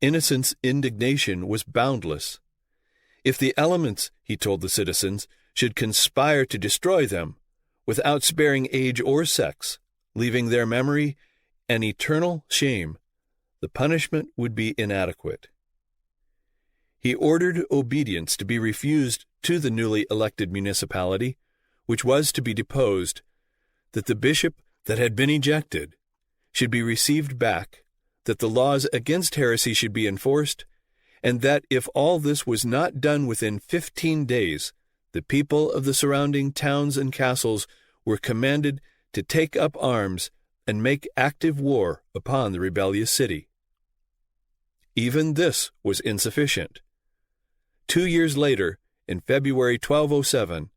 Innocent's indignation was boundless. If the elements, he told the citizens, should conspire to destroy them, without sparing age or sex, leaving their memory an eternal shame, the punishment would be inadequate. He ordered obedience to be refused to the newly elected municipality, which was to be deposed, that the bishop that had been ejected should be received back, that the laws against heresy should be enforced, and that if all this was not done within 15 days, the people of the surrounding towns and castles were commanded to take up arms and make active war upon the rebellious city. Even this was insufficient. 2 years later, in February 1207,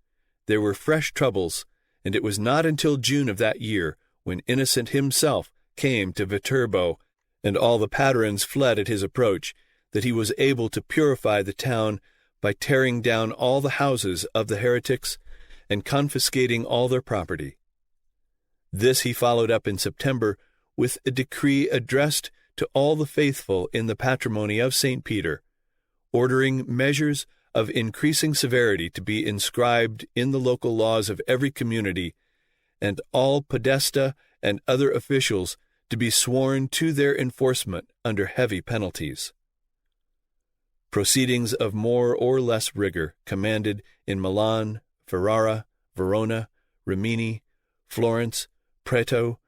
there were fresh troubles, and it was not until June of that year, when Innocent himself came to Viterbo, and all the Paterins fled at his approach, that he was able to purify the town by tearing down all the houses of the heretics and confiscating all their property. This he followed up in September with a decree addressed to all the faithful in the patrimony of St. Peter, ordering measures of increasing severity to be inscribed in the local laws of every community, and all podesta and other officials to be sworn to their enforcement under heavy penalties. Proceedings of more or less rigor commanded in Milan, Ferrara, Verona, Rimini, Florence, Prato,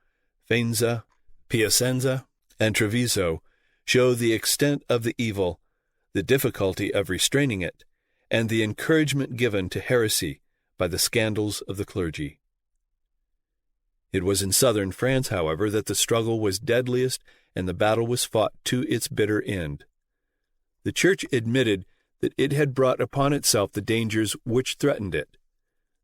Faenza, Piacenza, and Treviso show the extent of the evil, the difficulty of restraining it, and the encouragement given to heresy by the scandals of the clergy. It was in southern France, however, that the struggle was deadliest and the battle was fought to its bitter end. The Church admitted that it had brought upon itself the dangers which threatened it,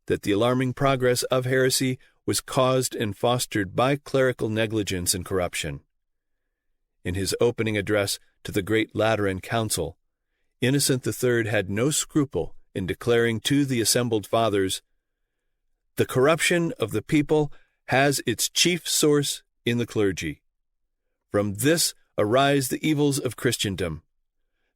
that the alarming progress of heresy was caused and fostered by clerical negligence and corruption. In his opening address to the Great Lateran Council, Innocent III had no scruple in declaring to the assembled fathers, "The corruption of the people has its chief source in the clergy. From this arise the evils of Christendom.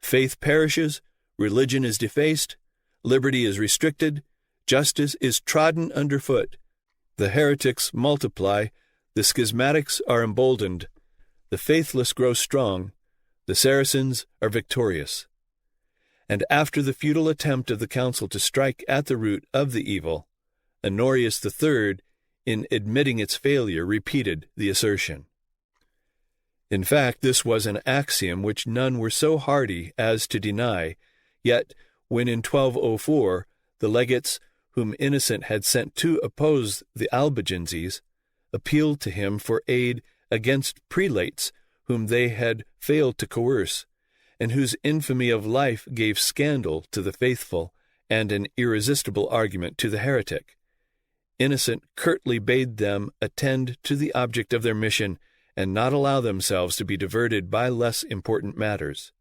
Faith perishes, religion is defaced, liberty is restricted, justice is trodden underfoot, the heretics multiply, the schismatics are emboldened, the faithless grow strong, the Saracens are victorious." And after the futile attempt of the council to strike at the root of the evil, Honorius III, in admitting its failure, repeated the assertion. In fact, this was an axiom which none were so hardy as to deny, yet when in 1204 the legates whom Innocent had sent to oppose the Albigenses appealed to him for aid against prelates whom they had failed to coerce, and whose infamy of life gave scandal to the faithful and an irresistible argument to the heretic, Innocent curtly bade them attend to the object of their mission and not allow themselves to be diverted by less important matters.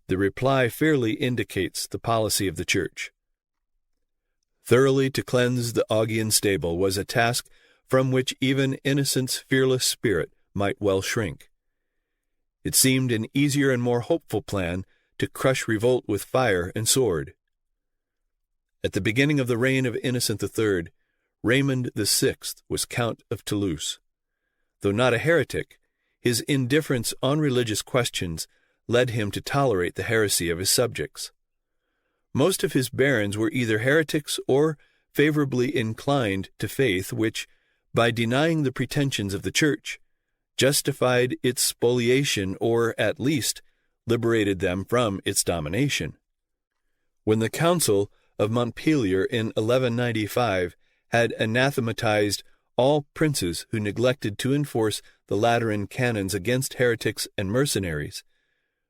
The reply fairly indicates the policy of the Church. Thoroughly to cleanse the Augean stable was a task from which even Innocent's fearless spirit might well shrink. It seemed an easier and more hopeful plan to crush revolt with fire and sword. At the beginning of the reign of Innocent III, Raymond VI was Count of Toulouse. Though not a heretic, his indifference on religious questions led him to tolerate the heresy of his subjects. Most of his barons were either heretics or favorably inclined to faith which, by denying the pretensions of the Church, justified its spoliation or, at least, liberated them from its domination. When the Council of Montpellier in 1195 had anathematized all princes who neglected to enforce the Lateran canons against heretics and mercenaries,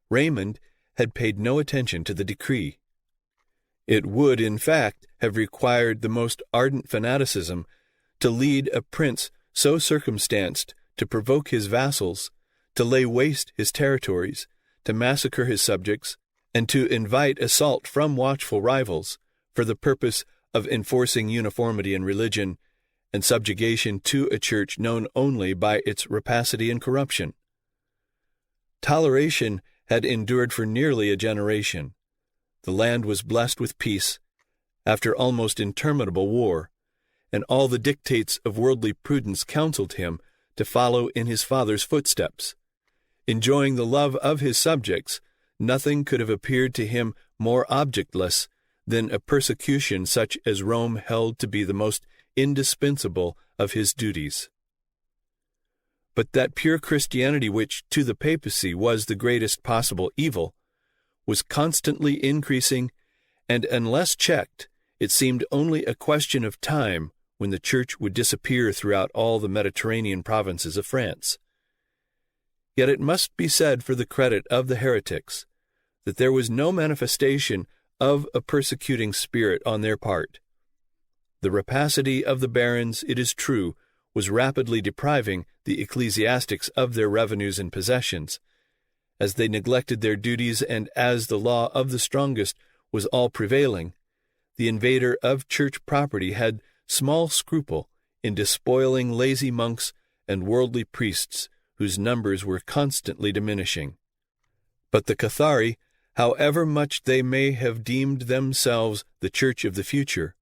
Raymond had paid no attention to the decree. It would, in fact, have required the most ardent fanaticism to lead a prince so circumstanced to provoke his vassals, to lay waste his territories, to massacre his subjects, and to invite assault from watchful rivals for the purpose of enforcing uniformity in religion and subjugation to a church known only by its rapacity and corruption. Toleration had endured for nearly a generation. The land was blessed with peace after almost interminable war, and all the dictates of worldly prudence counseled him to follow in his father's footsteps. Enjoying the love of his subjects, nothing could have appeared to him more objectless than a persecution such as Rome held to be the most indispensable of his duties. But that pure Christianity which, to the Papacy, was the greatest possible evil, was constantly increasing, and unless checked, it seemed only a question of time when the Church would disappear throughout all the Mediterranean provinces of France. Yet it must be said for the credit of the heretics that there was no manifestation of a persecuting spirit on their part. The rapacity of the barons, it is true, was rapidly depriving the ecclesiastics of their revenues and possessions, as they neglected their duties, and as the law of the strongest was all prevailing, the invader of church property had small scruple in despoiling lazy monks and worldly priests whose numbers were constantly diminishing. But the Cathari, however much they may have deemed themselves the church of the future,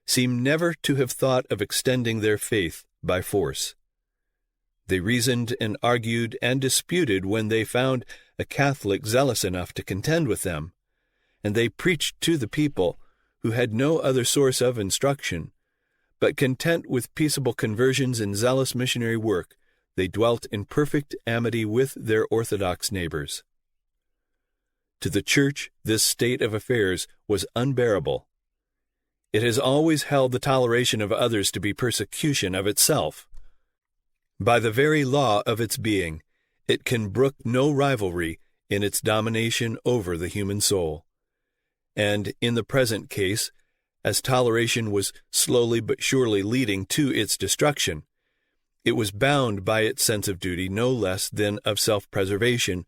seem never to have thought of extending their faith by force. They reasoned and argued and disputed when they found a Catholic zealous enough to contend with them, and they preached to the people who had no other source of instruction, but content with peaceable conversions and zealous missionary work, they dwelt in perfect amity with their orthodox neighbors. To the Church, this state of affairs was unbearable. It has always held the toleration of others to be persecution of itself. By the very law of its being, it can brook no rivalry in its domination over the human soul. And in the present case, as toleration was slowly but surely leading to its destruction, it was bound by its sense of duty no less than of self-preservation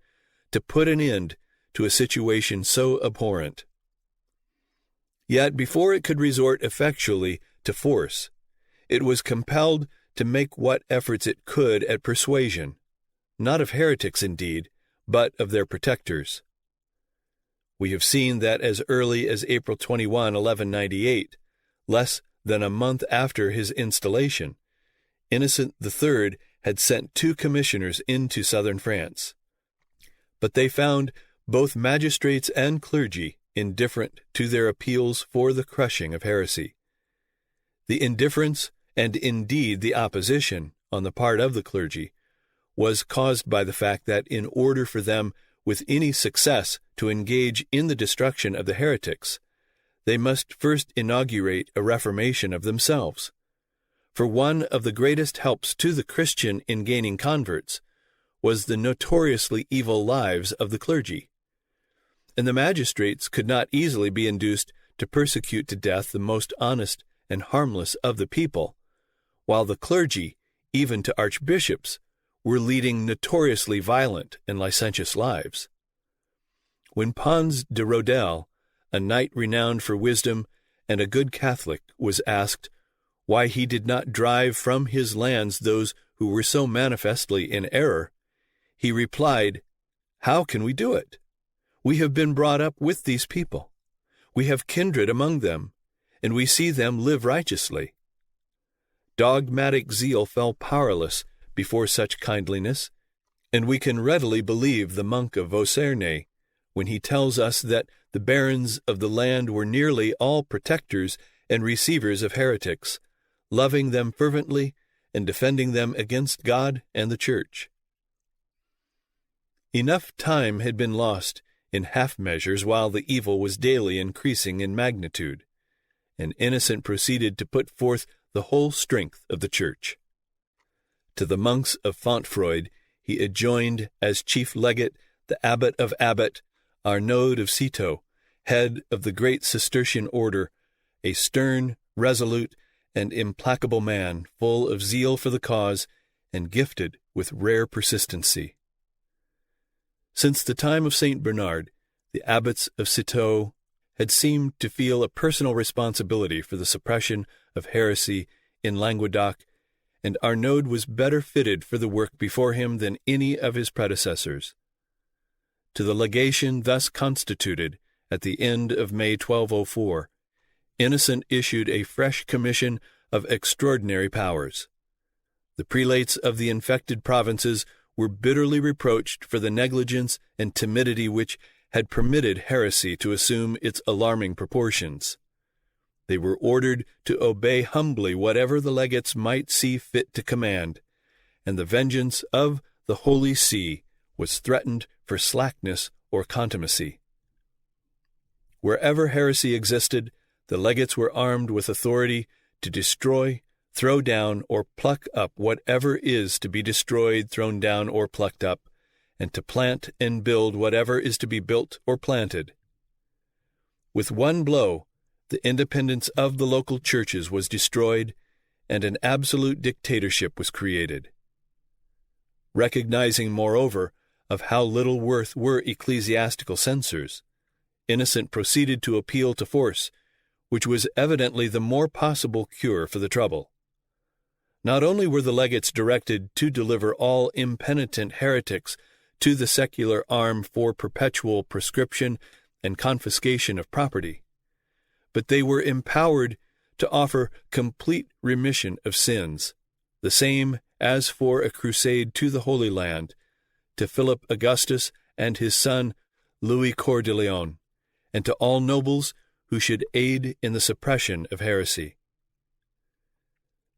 to put an end to a situation so abhorrent. Yet before it could resort effectually to force, it was compelled to make what efforts it could at persuasion, not of heretics indeed, but of their protectors. We have seen that as early as April 21, 1198, less than a month after his installation, Innocent III had sent 2 commissioners into southern France. But they found both magistrates and clergy indifferent to their appeals for the crushing of heresy. The indifference, and indeed the opposition, on the part of the clergy, was caused by the fact that in order for them with any success to engage in the destruction of the heretics, they must first inaugurate a reformation of themselves. For one of the greatest helps to the Christian in gaining converts was the notoriously evil lives of the clergy. And the magistrates could not easily be induced to persecute to death the most honest and harmless of the people, while the clergy, even to archbishops, were leading notoriously violent and licentious lives. When Pons de Rodel, a knight renowned for wisdom and a good Catholic, was asked why he did not drive from his lands those who were so manifestly in error, he replied, "How can we do it? We have been brought up with these people. We have kindred among them, and we see them live righteously." Dogmatic zeal fell powerless before such kindliness, and we can readily believe the monk of Vaussernes when he tells us that the barons of the land were nearly all protectors and receivers of heretics, loving them fervently and defending them against God and the Church. Enough time had been lost in half measures while the evil was daily increasing in magnitude, and Innocent proceeded to put forth the whole strength of the Church. To the monks of Fontfroid he adjoined as chief legate the abbot of Abbot, Arnold of Citeaux, head of the great Cistercian order, a stern, resolute, and implacable man, full of zeal for the cause and gifted with rare persistency. Since the time of St. Bernard, the abbots of Citeaux had seemed to feel a personal responsibility for the suppression of heresy in Languedoc, and Arnaud was better fitted for the work before him than any of his predecessors. to the legation thus constituted at the end of May 1204, Innocent issued a fresh commission of extraordinary powers. The prelates of the infected provinces were bitterly reproached for the negligence and timidity which had permitted heresy to assume its alarming proportions. They were ordered to obey humbly whatever the legates might see fit to command, and the vengeance of the Holy See was threatened for slackness or contumacy. Wherever heresy existed, the legates were armed with authority to destroy, throw down, or pluck up whatever is to be destroyed, thrown down, or plucked up, and to plant and build whatever is to be built or planted. With one blow, the independence of the local churches was destroyed, and an absolute dictatorship was created. Recognizing, moreover, of how little worth were ecclesiastical censors, Innocent proceeded to appeal to force, which was evidently the more possible cure for the trouble. Not only were the legates directed to deliver all impenitent heretics to the secular arm for perpetual proscription and confiscation of property, but they were empowered to offer complete remission of sins, the same as for a crusade to the Holy Land, to Philip Augustus and his son Louis Coeur de Lion, and to all nobles who should aid in the suppression of heresy.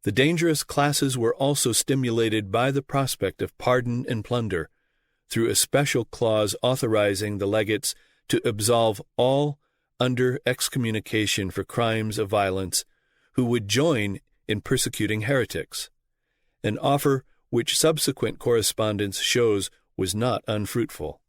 The dangerous classes were also stimulated by the prospect of pardon and plunder, through a special clause authorizing the legates to absolve all under excommunication for crimes of violence who would join in persecuting heretics, an offer which subsequent correspondence shows was not unfruitful.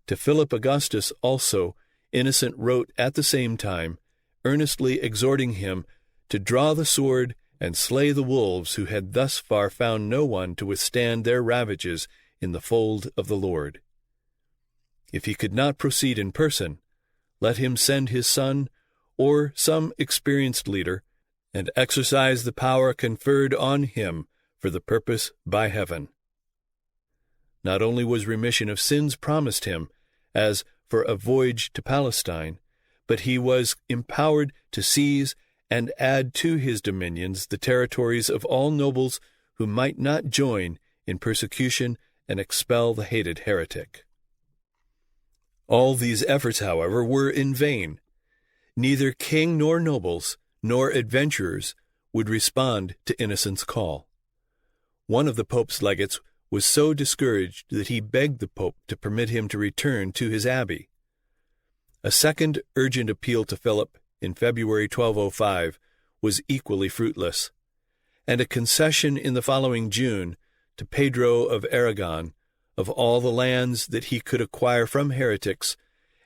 To Philip Augustus also Innocent wrote at the same time, earnestly exhorting him to draw the sword and slay the wolves who had thus far found no one to withstand their ravages in the fold of the Lord. If he could not proceed in person, let him send his son or some experienced leader, and exercise the power conferred on him for the purpose by heaven. Not only was remission of sins promised him, as for a voyage to Palestine, but he was empowered to seize and add to his dominions the territories of all nobles who might not join in persecution and expel the hated heretic. All these efforts, however, were in vain. Neither king nor nobles nor adventurers would respond to Innocent's call. One of the Pope's legates was so discouraged that he begged the Pope to permit him to return to his abbey. A second urgent appeal to Philip in February 1205 was equally fruitless, and a concession in the following June to Pedro of Aragon of all the lands that he could acquire from heretics,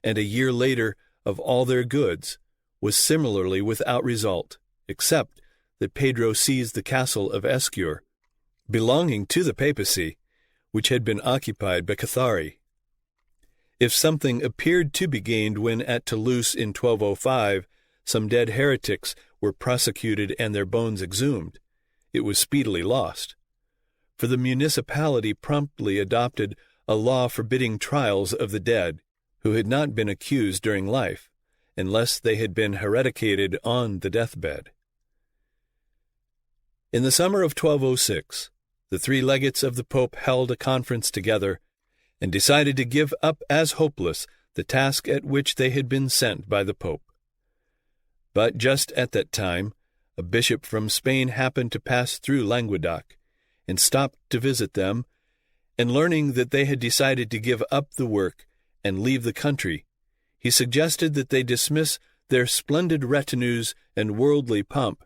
and a year later of all their goods, was similarly without result, except that Pedro seized the castle of Escure, belonging to the Papacy, which had been occupied by Cathari. If something appeared to be gained when at Toulouse in 1205 some dead heretics were prosecuted and their bones exhumed, it was speedily lost, for the municipality promptly adopted a law forbidding trials of the dead, who had not been accused during life, unless they had been hereticated on the deathbed. In the summer of 1206, the three legates of the Pope held a conference together and decided to give up as hopeless the task at which they had been sent by the Pope. But just at that time, a bishop from Spain happened to pass through Languedoc, and stopped to visit them, and learning that they had decided to give up the work and leave the country, he suggested that they dismiss their splendid retinues and worldly pomp,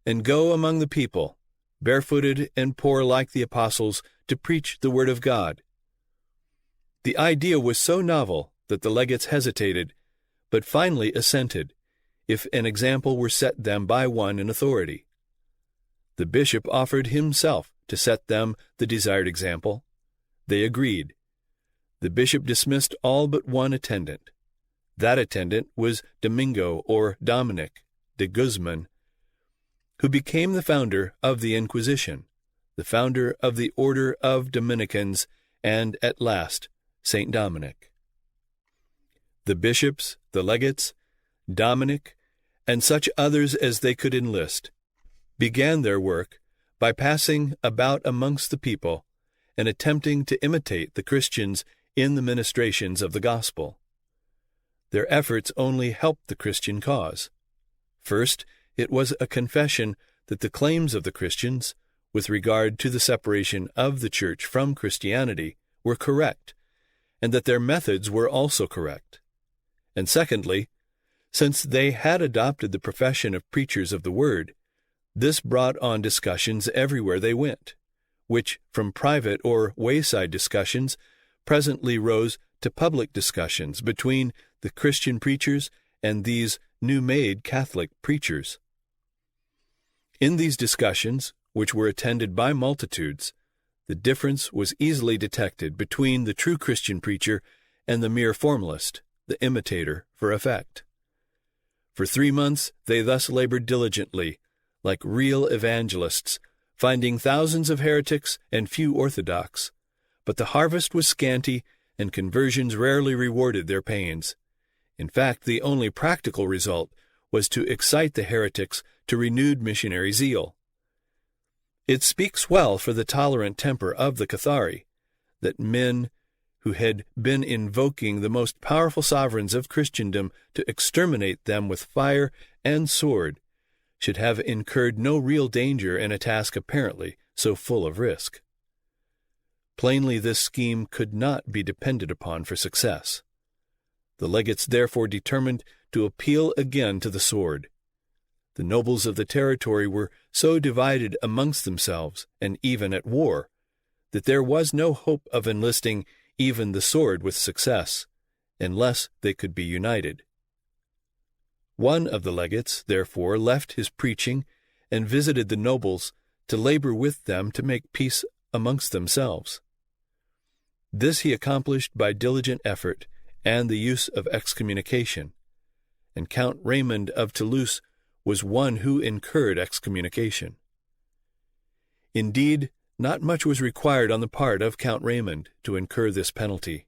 and go among the people, barefooted and poor like the apostles, to preach the word of God. The idea was so novel that the legates hesitated, but finally assented, if an example were set them by one in authority. The bishop offered himself to set them the desired example. They agreed. The bishop dismissed all but one attendant. That attendant was Domingo or Dominic de Guzman, who became the founder of the Inquisition, the founder of the Order of Dominicans, and, at last, St. Dominic. The bishops, the legates, Dominic, and such others as they could enlist, began their work by passing about amongst the people and attempting to imitate the Christians in the ministrations of the gospel. Their efforts only helped the Christian cause. First, it was a confession that the claims of the Christians, with regard to the separation of the Church from Christianity, were correct, and that their methods were also correct. And secondly, since they had adopted the profession of preachers of the Word, this brought on discussions everywhere they went, which from private or wayside discussions presently rose to public discussions between the Christian preachers and these new-made Catholic preachers. In these discussions, which were attended by multitudes, the difference was easily detected between the true Christian preacher and the mere formalist, the imitator for effect. For 3 months they thus labored diligently, like real evangelists, finding thousands of heretics and few orthodox. But the harvest was scanty, and conversions rarely rewarded their pains. In fact, the only practical result was to excite the heretics to renewed missionary zeal. It speaks well for the tolerant temper of the Cathari that men who had been invoking the most powerful sovereigns of Christendom to exterminate them with fire and sword should have incurred no real danger in a task apparently so full of risk. Plainly, this scheme could not be depended upon for success. The legates therefore determined to appeal again to the sword. The nobles of the territory were so divided amongst themselves, and even at war, that there was no hope of enlisting even the sword with success, unless they could be united. One of the legates, therefore, left his preaching and visited the nobles to labor with them to make peace amongst themselves. This he accomplished by diligent effort and the use of excommunication, and Count Raymond of Toulouse was one who incurred excommunication. Indeed, not much was required on the part of Count Raymond to incur this penalty,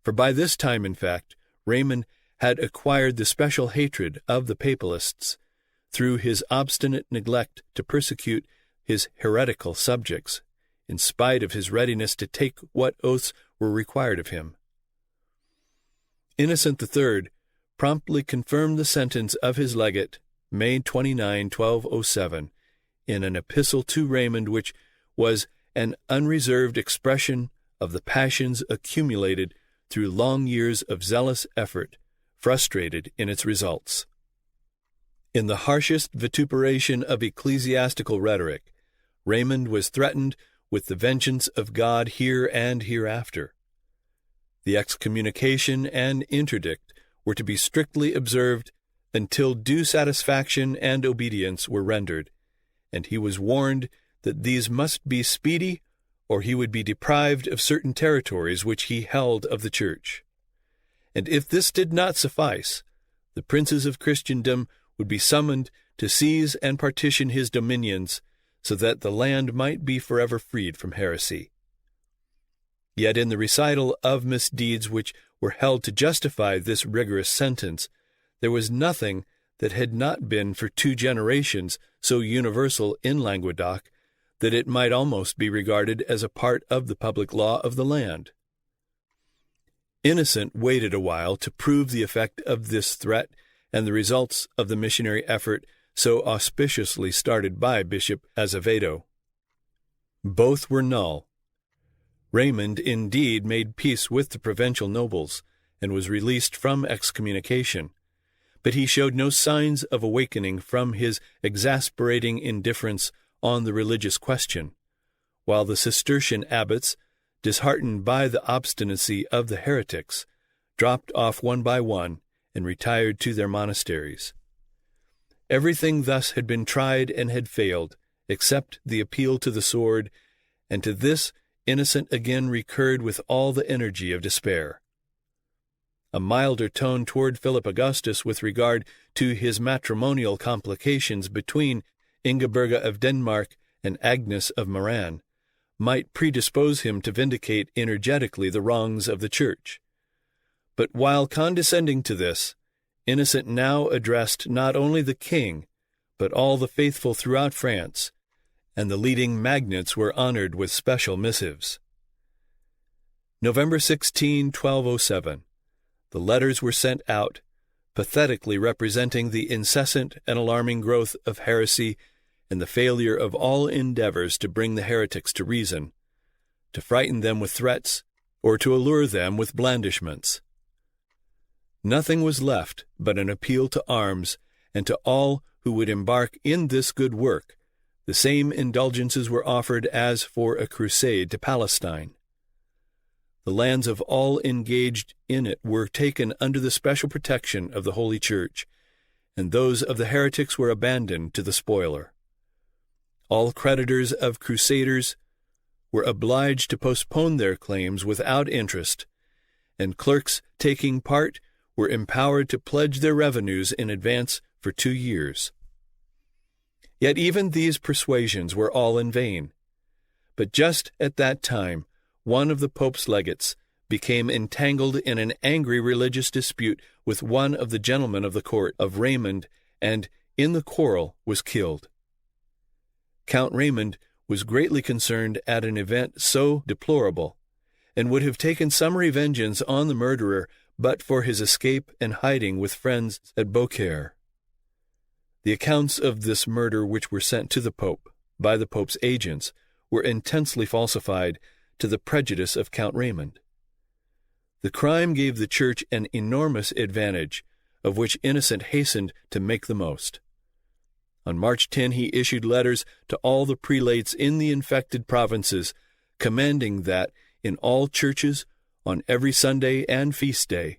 for by this time, in fact, Raymond had acquired the special hatred of the Papists through his obstinate neglect to persecute his heretical subjects, in spite of his readiness to take what oaths were required of him. Innocent III promptly confirmed the sentence of his legate, May 29, 1207, in an epistle to Raymond which was an unreserved expression of the passions accumulated through long years of zealous effort, frustrated in its results. In the harshest vituperation of ecclesiastical rhetoric, Raymond was threatened with the vengeance of God here and hereafter. The excommunication and interdict were to be strictly observed until due satisfaction and obedience were rendered, and he was warned that these must be speedy, or he would be deprived of certain territories which he held of the Church. And if this did not suffice, the princes of Christendom would be summoned to seize and partition his dominions, so that the land might be forever freed from heresy. Yet in the recital of misdeeds which were held to justify this rigorous sentence, there was nothing that had not been for 2 generations so universal in Languedoc that it might almost be regarded as a part of the public law of the land. Innocent waited a while to prove the effect of this threat and the results of the missionary effort so auspiciously started by Bishop Azevedo. Both were null. Raymond indeed made peace with the provincial nobles and was released from excommunication, but he showed no signs of awakening from his exasperating indifference on the religious question, while the Cistercian abbots, disheartened by the obstinacy of the heretics, dropped off one by one and retired to their monasteries. Everything thus had been tried and had failed, except the appeal to the sword, and to this Innocent again recurred with all the energy of despair. A milder tone toward Philip Augustus with regard to his matrimonial complications between Ingeberga of Denmark and Agnes of Meran might predispose him to vindicate energetically the wrongs of the Church. But while condescending to this, Innocent now addressed not only the king, but all the faithful throughout France, and the leading magnates were honored with special missives. November 16, 1207, the letters were sent out, pathetically representing the incessant and alarming growth of heresy and the failure of all endeavors to bring the heretics to reason, to frighten them with threats, or to allure them with blandishments. Nothing was left but an appeal to arms, and to all who would embark in this good work, the same indulgences were offered as for a crusade to Palestine. The lands of all engaged in it were taken under the special protection of the Holy Church, and those of the heretics were abandoned to the spoiler. All creditors of crusaders were obliged to postpone their claims without interest, and clerks taking part were empowered to pledge their revenues in advance for 2 years. Yet even these persuasions were all in vain. But just at that time, one of the Pope's legates became entangled in an angry religious dispute with one of the gentlemen of the court of Raymond, and in the quarrel was killed. Count Raymond was greatly concerned at an event so deplorable, and would have taken summary vengeance on the murderer but for his escape and hiding with friends at Beaucaire. The accounts of this murder which were sent to the Pope by the Pope's agents were intensely falsified to the prejudice of Count Raymond. The crime gave the Church an enormous advantage, of which Innocent hastened to make the most. On March 10 he issued letters to all the prelates in the infected provinces, commanding that in all churches, on every Sunday and feast day,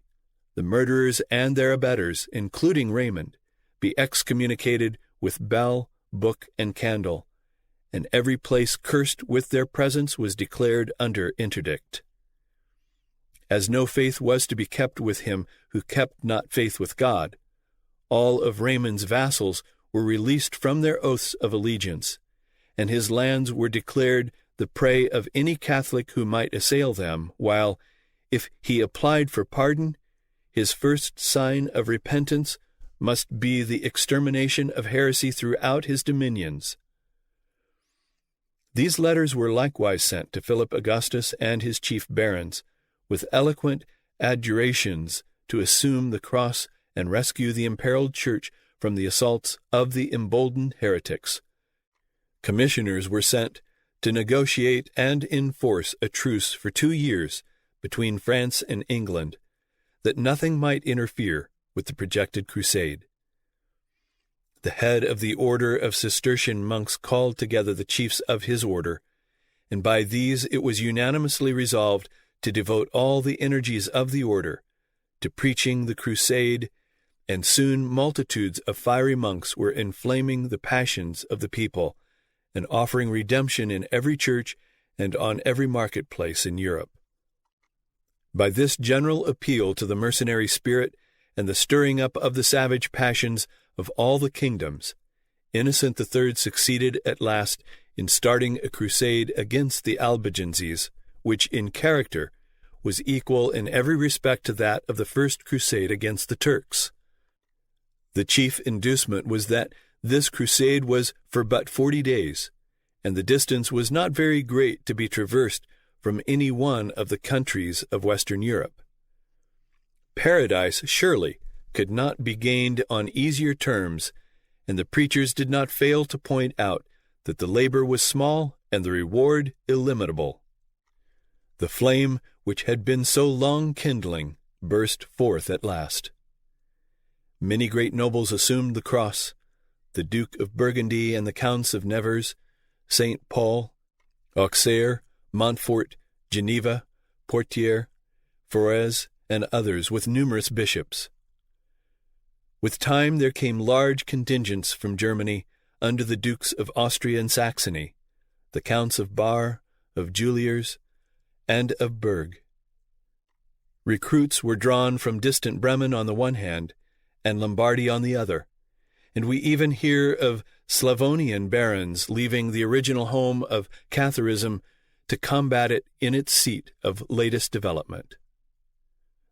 the murderers and their abettors, including Raymond, be excommunicated with bell, book, and candle, and every place cursed with their presence was declared under interdict. As no faith was to be kept with him who kept not faith with God, all of Raymond's vassals were released from their oaths of allegiance, and his lands were declared the prey of any Catholic who might assail them, while, if he applied for pardon, his first sign of repentance must be the extermination of heresy throughout his dominions. These letters were likewise sent to Philip Augustus and his chief barons, with eloquent adjurations to assume the cross and rescue the imperiled Church from the assaults of the emboldened heretics. Commissioners were sent to negotiate and enforce a truce for 2 years between France and England, that nothing might interfere with the projected crusade. The head of the order of Cistercian monks called together the chiefs of his order, and by these it was unanimously resolved to devote all the energies of the order to preaching the crusade, and soon multitudes of fiery monks were inflaming the passions of the people and offering redemption in every church and on every marketplace in Europe. By this general appeal to the mercenary spirit and the stirring up of the savage passions of all the kingdoms, Innocent III succeeded at last in starting a crusade against the Waldenses, which in character was equal in every respect to that of the first crusade against the Turks. The chief inducement was that this crusade was for but 40 days, and the distance was not very great to be traversed from any one of the countries of Western Europe. Paradise, surely, could not be gained on easier terms, and the preachers did not fail to point out that the labor was small and the reward illimitable. The flame which had been so long kindling burst forth at last. Many great nobles assumed the cross, the Duke of Burgundy and the Counts of Nevers, St. Paul, Auxerre, Montfort, Geneva, Poitiers, Forez, and others, with numerous bishops. With time there came large contingents from Germany under the Dukes of Austria and Saxony, the Counts of Bar, of Juliers, and of Berg. Recruits were drawn from distant Bremen on the one hand, and Lombardy on the other, and we even hear of Slavonian barons leaving the original home of Catharism to combat it in its seat of latest development.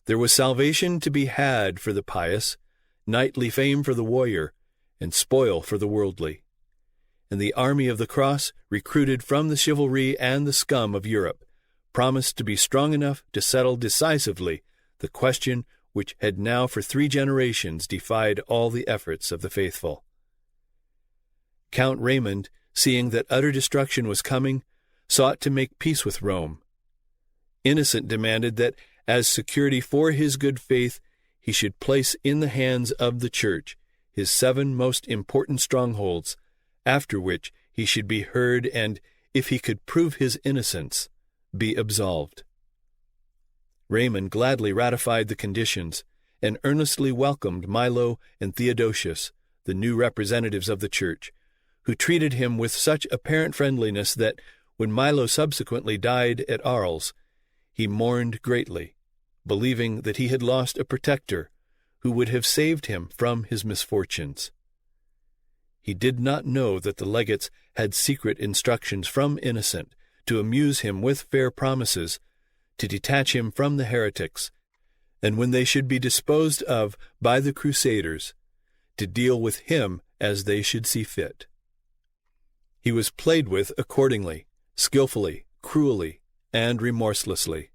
There was salvation to be had for the pious, knightly fame for the warrior, and spoil for the worldly. And the army of the cross, recruited from the chivalry and the scum of Europe, promised to be strong enough to settle decisively the question which had now for 3 generations defied all the efforts of the faithful. Count Raymond, seeing that utter destruction was coming, sought to make peace with Rome. Innocent demanded that, as security for his good faith, he should place in the hands of the Church his 7 most important strongholds, after which he should be heard and, if he could prove his innocence, be absolved. Raymond gladly ratified the conditions, and earnestly welcomed Milo and Theodosius, the new representatives of the Church, who treated him with such apparent friendliness that, when Milo subsequently died at Arles, he mourned greatly, believing that he had lost a protector who would have saved him from his misfortunes. He did not know that the legates had secret instructions from Innocent to amuse him with fair promises, to detach him from the heretics, and when they should be disposed of by the Crusaders, to deal with him as they should see fit. He was played with accordingly, skillfully, cruelly, and remorselessly.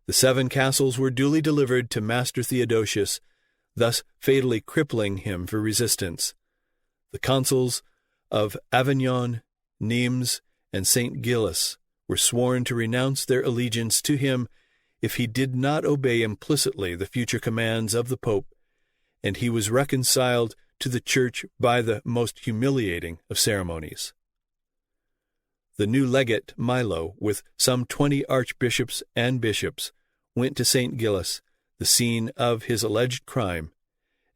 The 7 castles were duly delivered to Master Theodosius, thus fatally crippling him for resistance. The consuls of Avignon, Nimes, and St. Gilles were sworn to renounce their allegiance to him if he did not obey implicitly the future commands of the Pope, and he was reconciled to the Church by the most humiliating of ceremonies. The new legate Milo, with some 20 archbishops and bishops, went to St. Gilles, the scene of his alleged crime,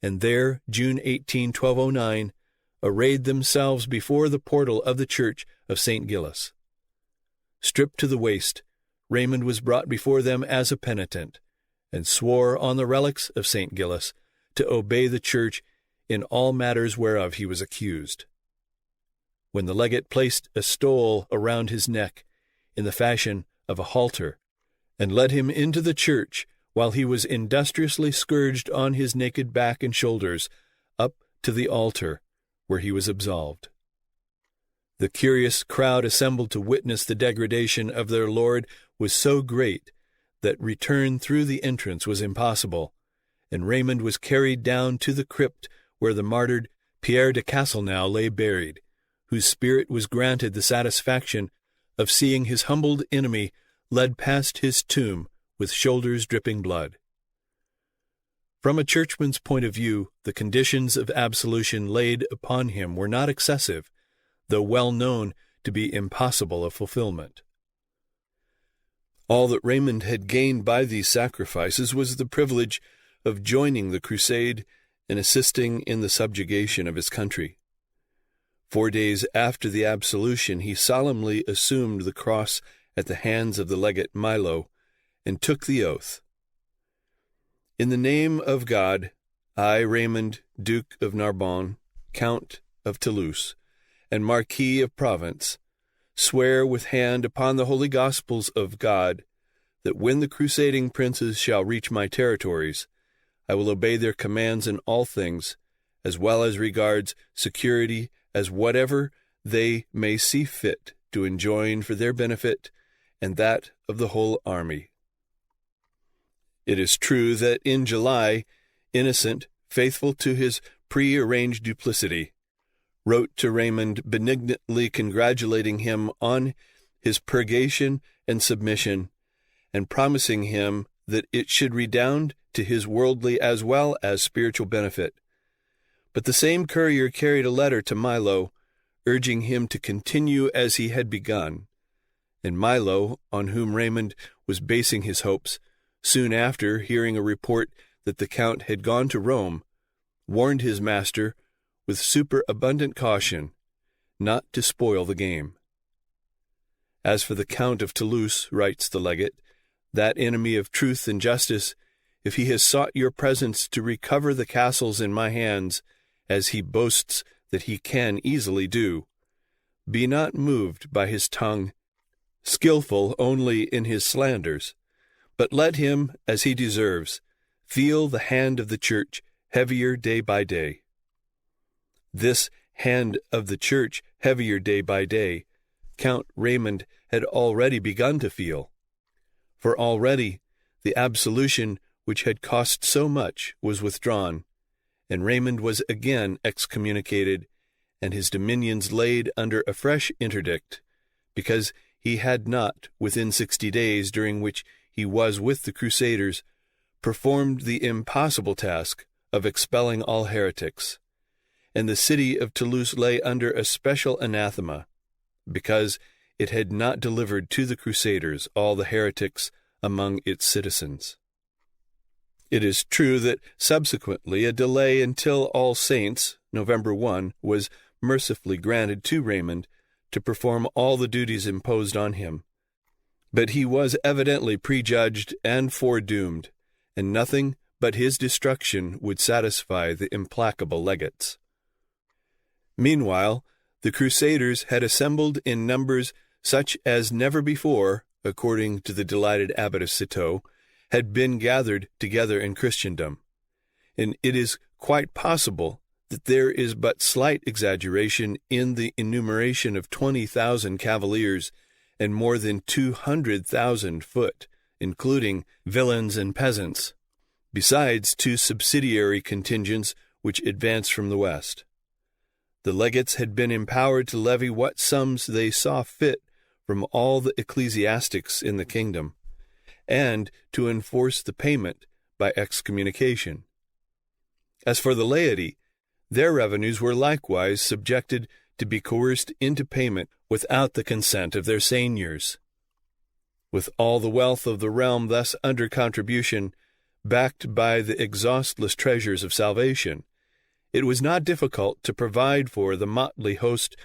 and there, June 18, 1209, arrayed themselves before the portal of the church of St. Gilles. Stripped to the waist, Raymond was brought before them as a penitent, and swore on the relics of St. Gilles to obey the church in all matters whereof he was accused. When the legate placed a stole around his neck, in the fashion of a halter, and led him into the church, while he was industriously scourged on his naked back and shoulders, up to the altar, where he was absolved. The curious crowd assembled to witness the degradation of their Lord was so great that return through the entrance was impossible, and Raymond was carried down to the crypt where the martyred Pierre de Castelnau lay buried, whose spirit was granted the satisfaction of seeing his humbled enemy led past his tomb with shoulders dripping blood. From a churchman's point of view, the conditions of absolution laid upon him were not excessive, though well known to be impossible of fulfillment. All that Raymond had gained by these sacrifices was the privilege of joining the crusade and assisting in the subjugation of his country. 4 days after the absolution, he solemnly assumed the cross at the hands of the legate Milo, and took the oath. In the name of God, I, Raymond, Duke of Narbonne, Count of Toulouse, and Marquis of Provence, swear with hand upon the holy Gospels of God that when the crusading princes shall reach my territories, I will obey their commands in all things, as well as regards security, as whatever they may see fit to enjoin for their benefit and that of the whole army. It is true that in July, Innocent, faithful to his pre-arranged duplicity, wrote to Raymond benignantly congratulating him on his purgation and submission, and promising him that it should redound to his worldly as well as spiritual benefit. But the same courier carried a letter to Milo, urging him to continue as he had begun, and Milo, on whom Raymond was basing his hopes, soon after hearing a report that the Count had gone to Rome, warned his master, with superabundant caution, not to spoil the game. As for the Count of Toulouse, writes the legate, that enemy of truth and justice, if he has sought your presence to recover the castles in my hands, as he boasts that he can easily do, be not moved by his tongue, skillful only in his slanders, but let him, as he deserves, feel the hand of the church heavier day by day. This hand of the church heavier day by day, Count Raymond had already begun to feel. For already the absolution which had cost so much was withdrawn, and Raymond was again excommunicated, and his dominions laid under a fresh interdict, because he had not, within 60 days during which he was with the Crusaders, performed the impossible task of expelling all heretics, and the city of Toulouse lay under a special anathema, because it had not delivered to the Crusaders all the heretics among its citizens. It is true that subsequently a delay until All Saints, November 1, was mercifully granted to Raymond to perform all the duties imposed on him. But he was evidently prejudged and foredoomed, and nothing but his destruction would satisfy the implacable legates. Meanwhile, the Crusaders had assembled in numbers such as never before, according to the delighted Abbot of Citeaux, had been gathered together in Christendom, and it is quite possible that there is but slight exaggeration in the enumeration of 20,000 cavaliers and more than 200,000 foot, including villeins and peasants, besides 2 subsidiary contingents which advanced from the west. The legates had been empowered to levy what sums they saw fit from all the ecclesiastics in the kingdom, and to enforce the payment by excommunication. As for the laity, their revenues were likewise subjected to be coerced into payment without the consent of their seigneurs. With all the wealth of the realm thus under contribution, backed by the exhaustless treasures of salvation, it was not difficult to provide for the motley host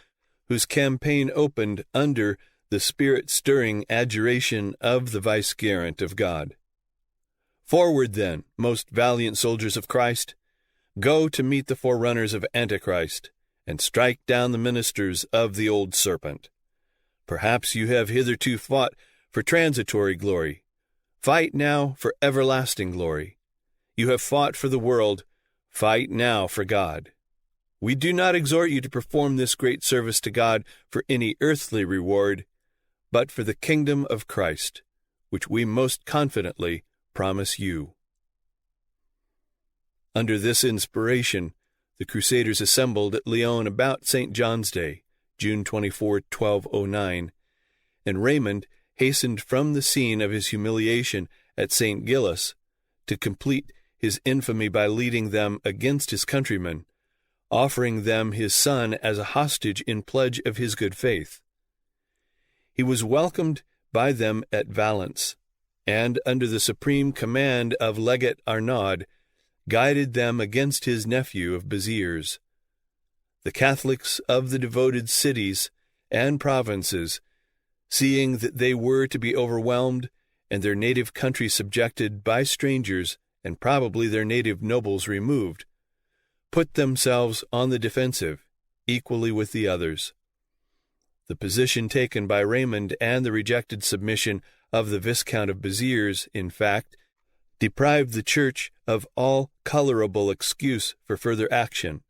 whose campaign opened under the spirit-stirring adjuration of the vicegerent of God. Forward, then, most valiant soldiers of Christ, go to meet the forerunners of Antichrist, and strike down the ministers of the old serpent. Perhaps you have hitherto fought for transitory glory. Fight now for everlasting glory. You have fought for the world. Fight now for God. We do not exhort you to perform this great service to God for any earthly reward, but for the kingdom of Christ, which we most confidently promise you. Under this inspiration, the Crusaders assembled at Lyon about St. John's Day, June 24, 1209, and Raymond hastened from the scene of his humiliation at St. Gilles to complete his infamy by leading them against his countrymen, offering them his son as a hostage in pledge of his good faith. He was welcomed by them at Valence, and under the supreme command of Legate Arnaud, guided them against his nephew of Béziers. The Catholics of the devoted cities and provinces, seeing that they were to be overwhelmed and their native country subjected by strangers and probably their native nobles removed, put themselves on the defensive, equally with the others. The position taken by Raymond and the rejected submission of the Viscount of Béziers, in fact, deprived the Church of all colorable excuse for further action.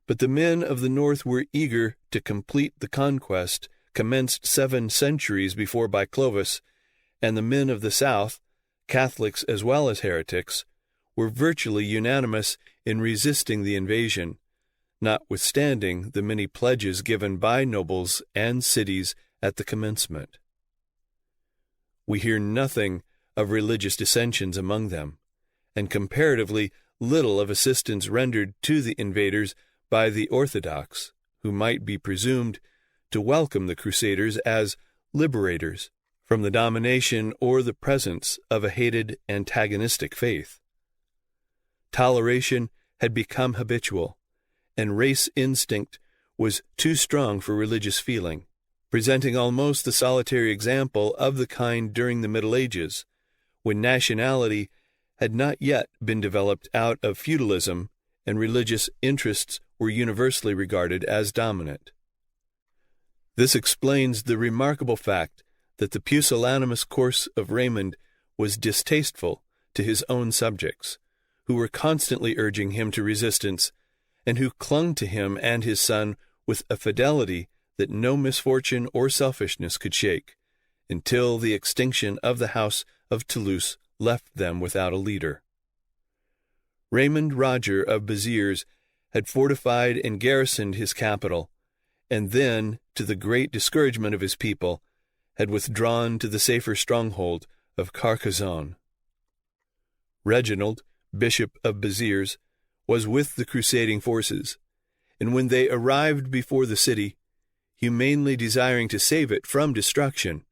But the men of the north were eager to complete the conquest commenced 7 centuries before by Clovis, and the men of the south, Catholics as well as heretics, were virtually unanimous in resisting the invasion, notwithstanding the many pledges given by nobles and cities at the commencement. We hear nothing of religious dissensions among them, and comparatively little of assistance rendered to the invaders by the Orthodox, who might be presumed to welcome the Crusaders as liberators from the domination or the presence of a hated antagonistic faith. Toleration had become habitual, and race instinct was too strong for religious feeling, presenting almost the solitary example of the kind during the Middle Ages, when nationality had not yet been developed out of feudalism and religious interests were universally regarded as dominant. This explains the remarkable fact that the pusillanimous course of Raymond was distasteful to his own subjects, who were constantly urging him to resistance, and who clung to him and his son with a fidelity that no misfortune or selfishness could shake, until the extinction of the house of Toulouse left them without a leader. Raymond Roger of Béziers had fortified and garrisoned his capital, and then, to the great discouragement of his people, had withdrawn to the safer stronghold of Carcassonne. Reginald, Bishop of Béziers, was with the crusading forces, and when they arrived before the city, humanely desiring to save it from destruction,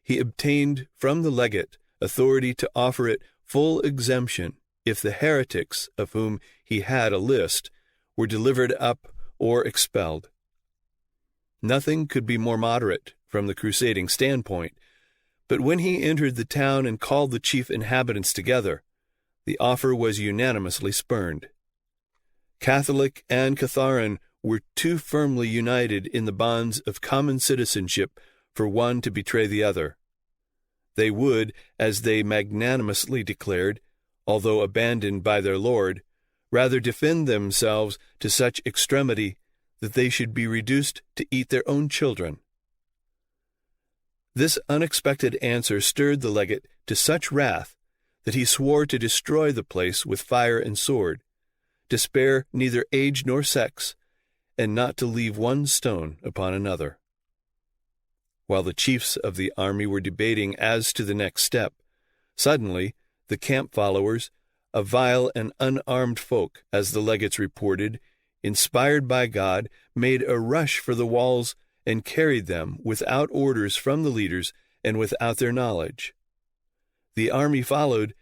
he obtained from the legate authority to offer it full exemption if the heretics, of whom he had a list, were delivered up or expelled. Nothing could be more moderate from the crusading standpoint, but when he entered the town and called the chief inhabitants together, the offer was unanimously spurned. Catholic and Catharan were too firmly united in the bonds of common citizenship for one to betray the other. They would, as they magnanimously declared, although abandoned by their lord, rather defend themselves to such extremity that they should be reduced to eat their own children. This unexpected answer stirred the legate to such wrath that he swore to destroy the place with fire and sword, to spare neither age nor sex, and not to leave one stone upon another. While the chiefs of the army were debating as to the next step, suddenly the camp followers, a vile and unarmed folk, as the legates reported, inspired by God, made a rush for the walls and carried them without orders from the leaders and without their knowledge. The army followed,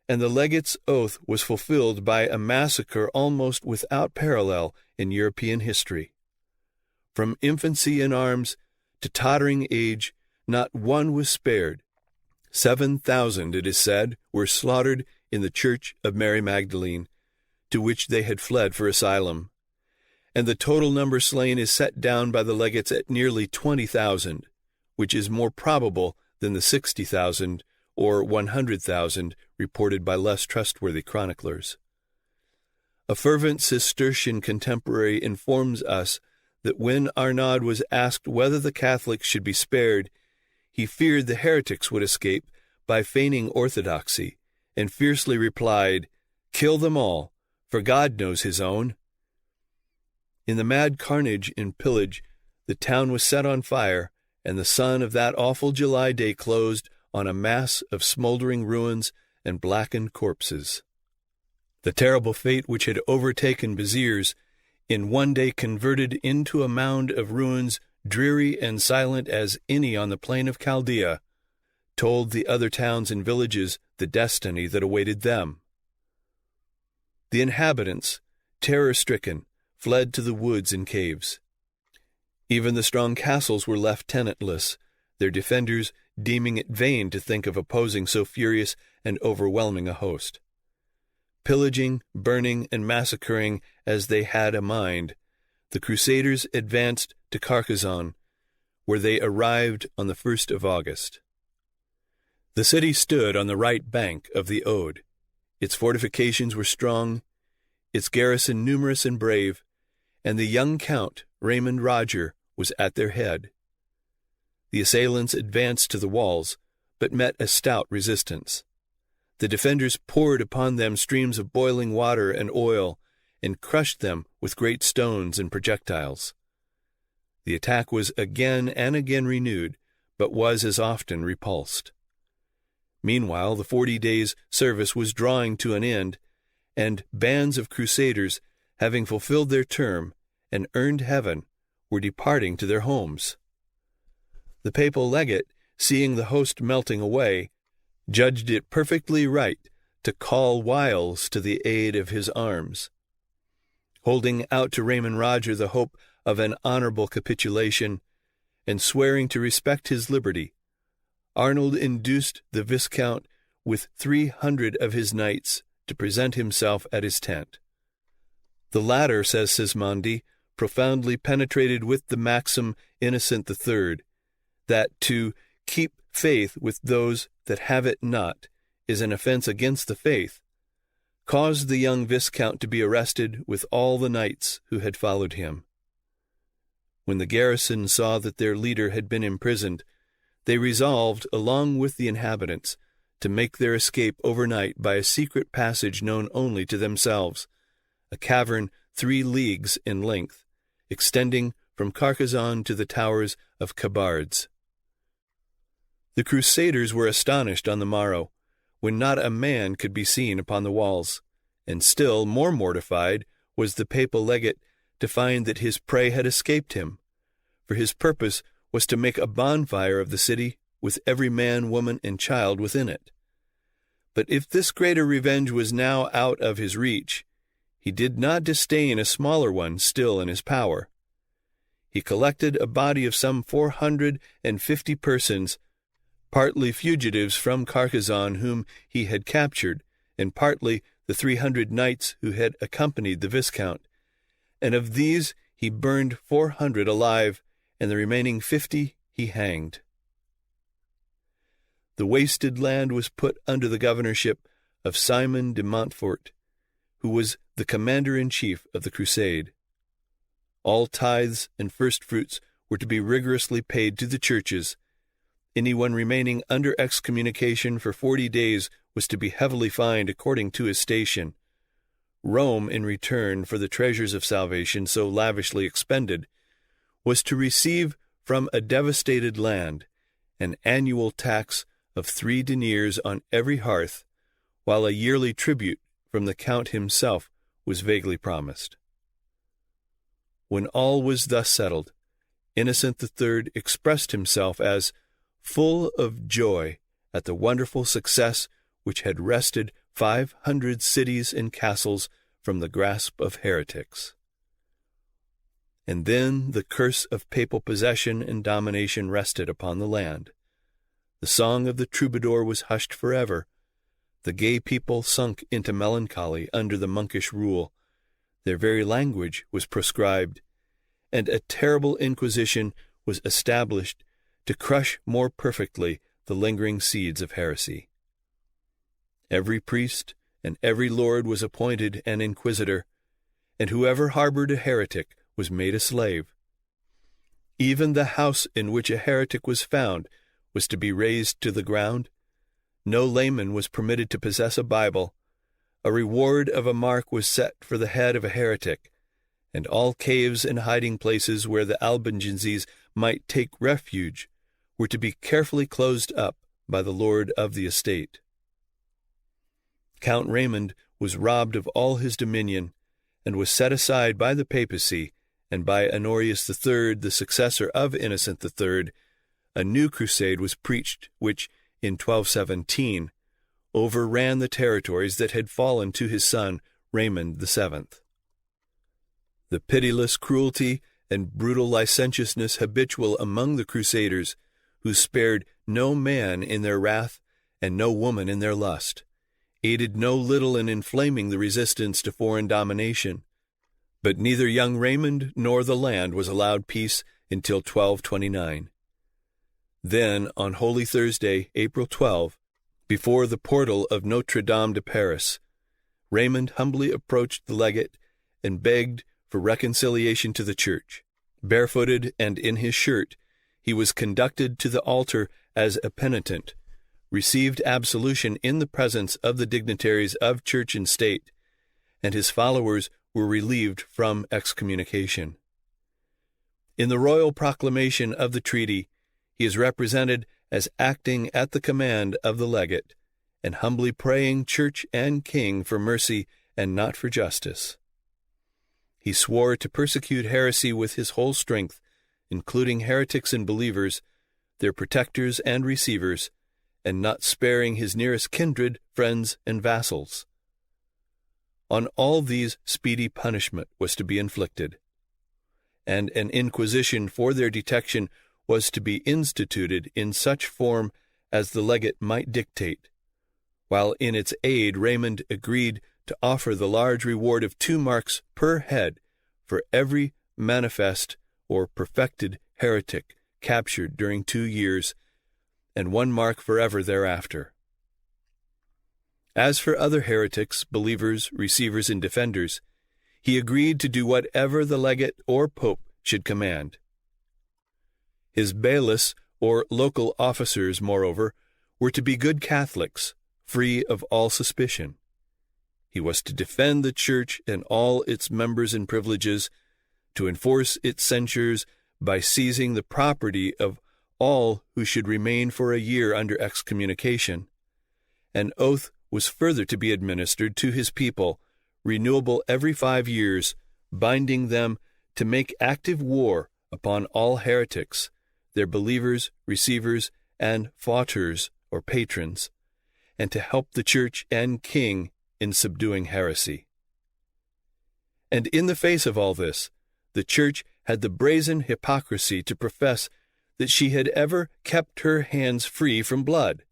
and the legate's oath was fulfilled by a massacre almost without parallel in European history. From infancy in arms to tottering age, not one was spared. 7,000, it is said, were slaughtered in the church of Mary Magdalene, to which they had fled for asylum, and the total number slain is set down by the legates at nearly 20,000, which is more probable than the 60,000 or 100,000 reported by less trustworthy chroniclers. A fervent Cistercian contemporary informs us that when Arnaud was asked whether the Catholics should be spared, he feared the heretics would escape by feigning orthodoxy, and fiercely replied, "Kill them all, for God knows his own." In the mad carnage and pillage, the town was set on fire, and the sun of that awful July day closed on a mass of smoldering ruins and blackened corpses. The terrible fate which had overtaken Béziers, in one day converted into a mound of ruins dreary and silent as any on the plain of Chaldea, told the other towns and villages the destiny that awaited them. The inhabitants, terror-stricken, fled to the woods and caves. Even the strong castles were left tenantless, their defenders deeming it vain to think of opposing so furious and overwhelming a host. Pillaging, burning, and massacring as they had a mind, the Crusaders advanced to Carcassonne, where they arrived on the 1st of August. The city stood on the right bank of the Aude. Its fortifications were strong, its garrison numerous and brave, and the young Count, Raymond Roger, was at their head. The assailants advanced to the walls, but met a stout resistance. The defenders poured upon them streams of boiling water and oil, and crushed them with great stones and projectiles. The attack was again and again renewed, but was as often repulsed. Meanwhile, the 40 days' service was drawing to an end, and bands of crusaders, having fulfilled their term and earned heaven, were departing to their homes. The papal legate, seeing the host melting away, judged it perfectly right to call Wiles to the aid of his arms. Holding out to Raymond Roger the hope of an honorable capitulation, and swearing to respect his liberty, Arnold induced the Viscount with 300 of his knights to present himself at his tent. The latter, says Sismondi, profoundly penetrated with the maxim Innocent III, that to keep faith with those that have it not is an offense against the faith, caused the young Viscount to be arrested with all the knights who had followed him. When the garrison saw that their leader had been imprisoned, they resolved, along with the inhabitants, to make their escape overnight by a secret passage known only to themselves, a cavern 3 leagues in length, extending from Carcassonne to the towers of Cabards. The Crusaders were astonished on the morrow, when not a man could be seen upon the walls, and still more mortified was the papal legate to find that his prey had escaped him, for his purpose was to make a bonfire of the city with every man, woman, and child within it. But if this greater revenge was now out of his reach, he did not disdain a smaller one still in his power. He collected a body of some 450 persons, partly fugitives from Carcassonne whom he had captured, and partly the 300 knights who had accompanied the Viscount, and of these he burned 400 alive, and the remaining 50 he hanged. The wasted land was put under the governorship of Simon de Montfort, who was the commander-in-chief of the crusade. All tithes and first-fruits were to be rigorously paid to the churches. Anyone remaining under excommunication for 40 days was to be heavily fined according to his station. Rome, in return for the treasures of salvation so lavishly expended, was to receive from a devastated land an annual tax of 3 deniers on every hearth, while a yearly tribute from the Count himself was vaguely promised. When all was thus settled, Innocent III expressed himself as full of joy at the wonderful success which had wrested 500 cities and castles from the grasp of heretics. And then the curse of papal possession and domination rested upon the land. The song of the troubadour was hushed forever. The gay people sunk into melancholy under the monkish rule. Their very language was proscribed, and a terrible inquisition was established to crush more perfectly the lingering seeds of heresy. Every priest and every lord was appointed an inquisitor, and whoever harbored a heretic was made a slave. Even the house in which a heretic was found was to be razed to the ground. No layman was permitted to possess a Bible. A reward of a mark was set for the head of a heretic, and all caves and hiding places where the Waldenses might take refuge were to be carefully closed up by the lord of the estate. Count Raymond was robbed of all his dominion, and was set aside by the Papacy, and by Honorius III, the successor of Innocent III, a new crusade was preached, which, in 1217, overran the territories that had fallen to his son Raymond VII. The pitiless cruelty and brutal licentiousness habitual among the Crusaders, who spared no man in their wrath and no woman in their lust, aided no little in inflaming the resistance to foreign domination. But neither young Raymond nor the land was allowed peace until 1229. Then, on Holy Thursday, April 12, before the portal of Notre Dame de Paris, Raymond humbly approached the legate and begged for reconciliation to the Church. Barefooted and in his shirt, he was conducted to the altar as a penitent, received absolution in the presence of the dignitaries of Church and State, and his followers were relieved from excommunication. In the royal proclamation of the treaty, he is represented as acting at the command of the legate, and humbly praying Church and King for mercy and not for justice. He swore to persecute heresy with his whole strength, including heretics and believers, their protectors and receivers, and not sparing his nearest kindred, friends, and vassals. On all these speedy punishment was to be inflicted, and an inquisition for their detection was to be instituted in such form as the legate might dictate, while in its aid Raymond agreed to offer the large reward of 2 marks per head for every manifest or perfected heretic captured during 2 years, and one mark forever thereafter. As for other heretics, believers, receivers, and defenders, he agreed to do whatever the legate or pope should command. His bailiffs, or local officers, moreover, were to be good Catholics, free of all suspicion. He was to defend the Church and all its members and privileges, to enforce its censures by seizing the property of all who should remain for a year under excommunication. An oath was further to be administered to his people, renewable every 5 years, binding them to make active war upon all heretics, their believers, receivers, and fautors or patrons, and to help the Church and king in subduing heresy. And in the face of all this, the Church had the brazen hypocrisy to profess that she had ever kept her hands free from blood.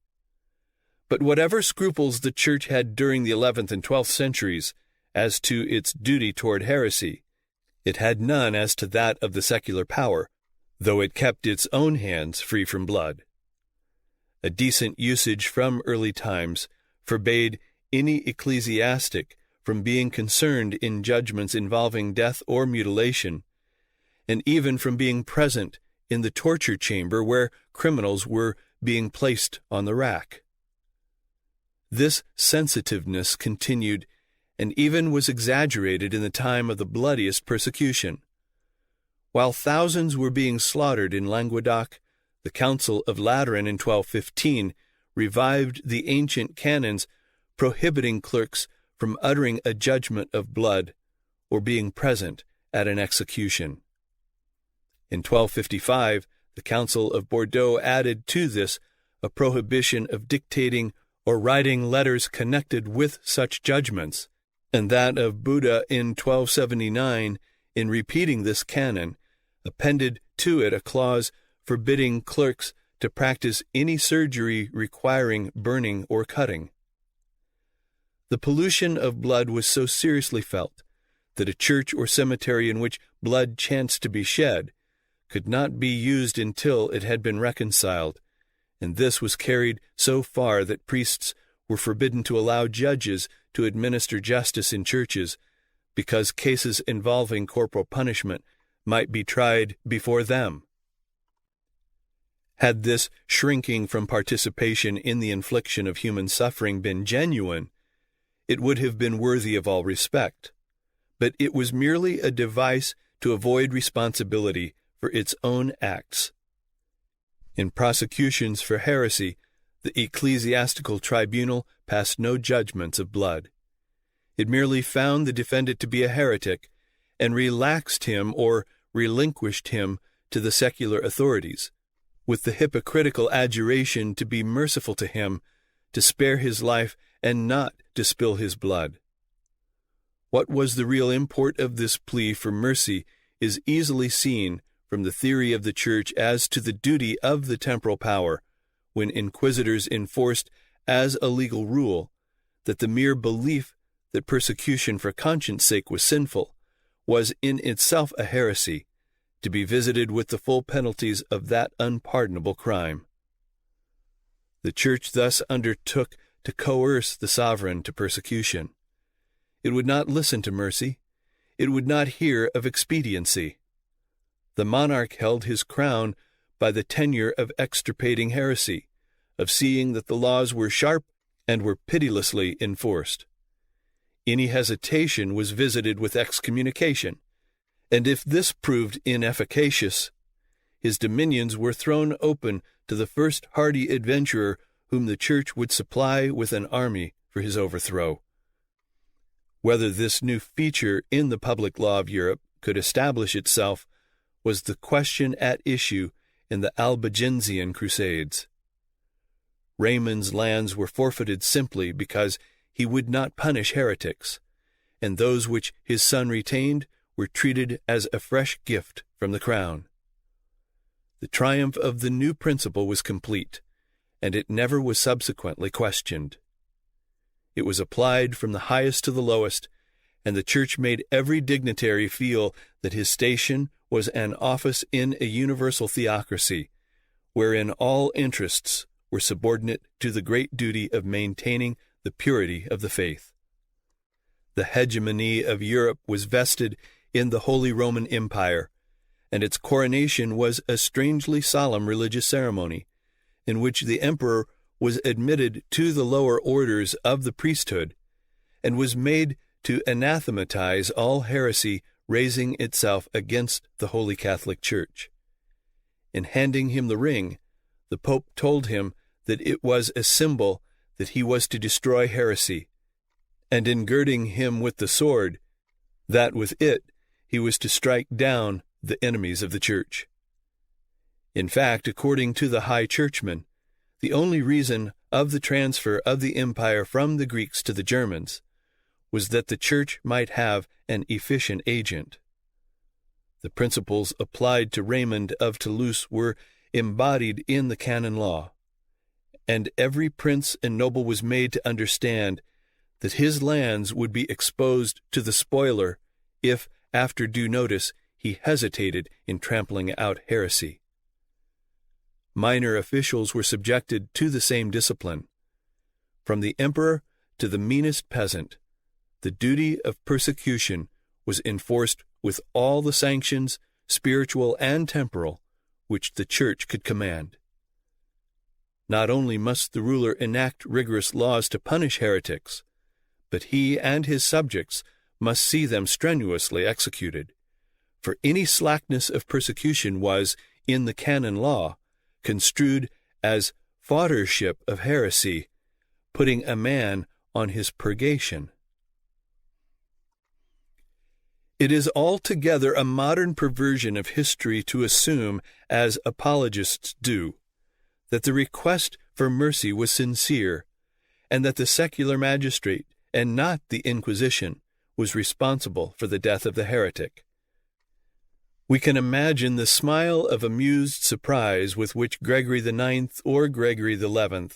But whatever scruples the Church had during the 11th and 12th centuries as to its duty toward heresy, it had none as to that of the secular power, though it kept its own hands free from blood. A decent usage from early times forbade any ecclesiastic from being concerned in judgments involving death or mutilation, and even from being present in the torture chamber where criminals were being placed on the rack. This sensitiveness continued and even was exaggerated in the time of the bloodiest persecution. While thousands were being slaughtered in Languedoc, the Council of Lateran in 1215 revived the ancient canons prohibiting clerks from uttering a judgment of blood or being present at an execution. In 1255, the Council of Bordeaux added to this a prohibition of dictating or writing letters connected with such judgments, and that of Buda in 1279, in repeating this canon, appended to it a clause forbidding clerks to practice any surgery requiring burning or cutting. The pollution of blood was so seriously felt that a church or cemetery in which blood chanced to be shed could not be used until it had been reconciled, and this was carried so far that priests were forbidden to allow judges to administer justice in churches, because cases involving corporal punishment might be tried before them. Had this shrinking from participation in the infliction of human suffering been genuine, it would have been worthy of all respect, but it was merely a device to avoid responsibility for its own acts. In prosecutions for heresy, the ecclesiastical tribunal passed no judgments of blood. It merely found the defendant to be a heretic and relaxed him or relinquished him to the secular authorities, with the hypocritical adjuration to be merciful to him, to spare his life and not to spill his blood. What was the real import of this plea for mercy is easily seen from the theory of the Church as to the duty of the temporal power, when inquisitors enforced as a legal rule that the mere belief that persecution for conscience sake was sinful was in itself a heresy, to be visited with the full penalties of that unpardonable crime. The Church thus undertook to coerce the sovereign to persecution. It would not listen to mercy. It would not hear of expediency. The monarch held his crown by the tenure of extirpating heresy, of seeing that the laws were sharp and were pitilessly enforced. Any hesitation was visited with excommunication, and if this proved inefficacious, his dominions were thrown open to the first hardy adventurer whom the Church would supply with an army for his overthrow. Whether this new feature in the public law of Europe could establish itself was the question at issue in the Albigensian Crusades. Raymond's lands were forfeited simply because he would not punish heretics, and those which his son retained were treated as a fresh gift from the crown. The triumph of the new principle was complete, and it never was subsequently questioned. It was applied from the highest to the lowest, and the Church made every dignitary feel that his station was an office in a universal theocracy, wherein all interests were subordinate to the great duty of maintaining the purity of the faith. The hegemony of Europe was vested in the Holy Roman Empire, and its coronation was a strangely solemn religious ceremony, in which the emperor was admitted to the lower orders of the priesthood, and was made to anathematize all heresy raising itself against the Holy Catholic Church. In handing him the ring, the Pope told him that it was a symbol that he was to destroy heresy, and in girding him with the sword, that with it he was to strike down the enemies of the Church. In fact, according to the High Churchman, the only reason of the transfer of the empire from the Greeks to the Germans was that the Church might have an efficient agent. The principles applied to Raymond of Toulouse were embodied in the canon law, and every prince and noble was made to understand that his lands would be exposed to the spoiler if, after due notice, he hesitated in trampling out heresy. Minor officials were subjected to the same discipline. From the emperor to the meanest peasant, the duty of persecution was enforced with all the sanctions, spiritual and temporal, which the Church could command. Not only must the ruler enact rigorous laws to punish heretics, but he and his subjects must see them strenuously executed, for any slackness of persecution was, in the canon law, construed as foddership of heresy, putting a man on his purgation. It is altogether a modern perversion of history to assume, as apologists do, that the request for mercy was sincere, and that the secular magistrate, and not the Inquisition, was responsible for the death of the heretic. We can imagine the smile of amused surprise with which Gregory IX or Gregory XI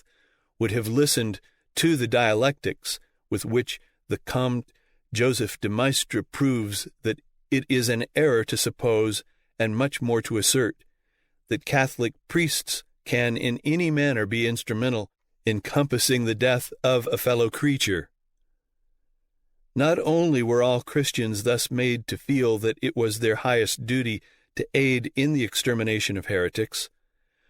would have listened to the dialectics with which the Comte Joseph de Maistre proves that it is an error to suppose, and much more to assert, that Catholic priests can in any manner be instrumental in compassing the death of a fellow creature. Not only were all Christians thus made to feel that it was their highest duty to aid in the extermination of heretics,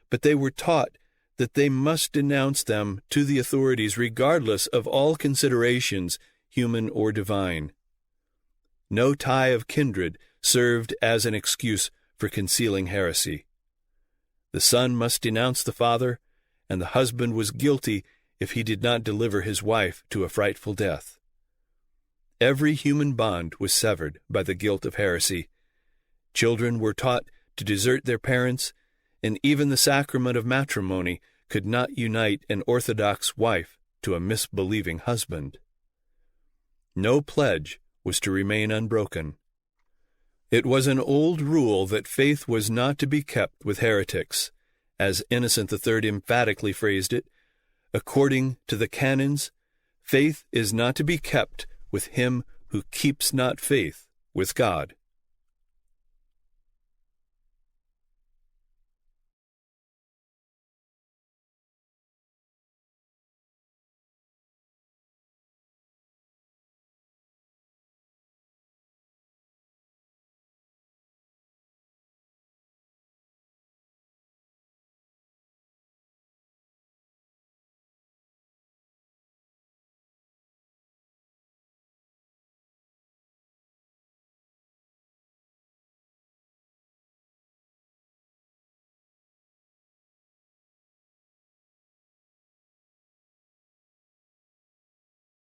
but they were taught that they must denounce them to the authorities regardless of all considerations, human or divine. No tie of kindred served as an excuse for concealing heresy. The son must denounce the father, and the husband was guilty if he did not deliver his wife to a frightful death. Every human bond was severed by the guilt of heresy. Children were taught to desert their parents, and even the sacrament of matrimony could not unite an orthodox wife to a misbelieving husband. No pledge was to remain unbroken. It was an old rule that faith was not to be kept with heretics, as Innocent III emphatically phrased it. According to the canons, faith is not to be kept with him who keeps not faith with God.